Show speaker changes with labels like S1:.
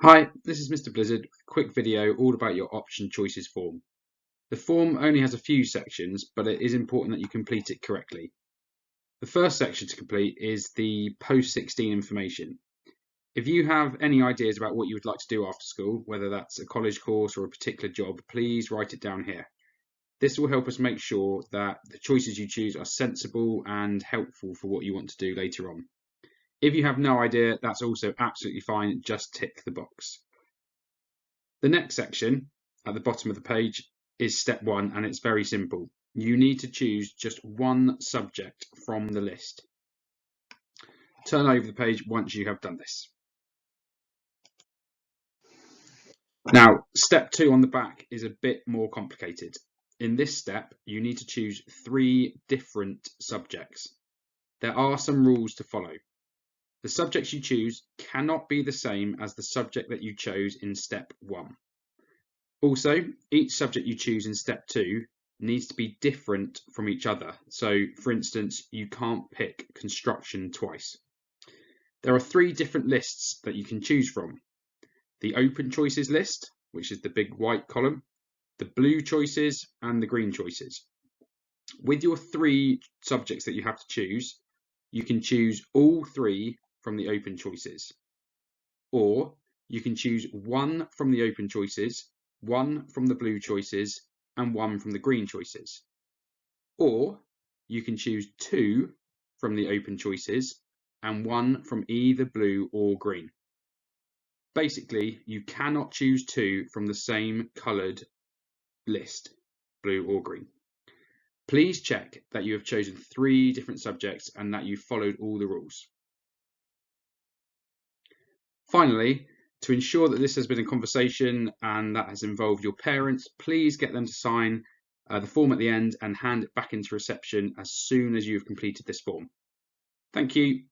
S1: Hi, this is Mr. Blizzard with a quick video all about your option choices form. The form only has a few sections, but it is important that you complete it correctly. The first section to complete is the post-16 information. If you have any ideas about what you would like to do after school, whether that's a college course or a particular job, please write it down here. This will help us make sure that the choices you choose are sensible and helpful for what you want to do later on. If you have no idea, that's also absolutely fine, just tick the box. The next section at the bottom of the page is step 1, and it's very simple. You need to choose just one subject from the list. Turn over the page once you have done this. Now, step 2 on the back is a bit more complicated. In this step, you need to choose 3 different subjects. There are some rules to follow. The subjects you choose cannot be the same as the subject that you chose in step 1. Also, each subject you choose in step 2 needs to be different from each other. So, for instance, you can't pick construction twice. There are 3 different lists that you can choose from. The open choices list, which is the big white column, the blue choices, and the green choices. With your 3 subjects that you have to choose, you can choose all 3 from the open choices. Or you can choose 1 from the open choices, 1 from the blue choices, and 1 from the green choices. Or you can choose 2 from the open choices and 1 from either blue or green. Basically, you cannot choose 2 from the same coloured list, blue or green. Please check that you have chosen 3 different subjects and that you've followed all the rules. Finally, to ensure that this has been a conversation and that has involved your parents, please get them to sign the form at the end and hand it back into reception as soon as you've completed this form. Thank you.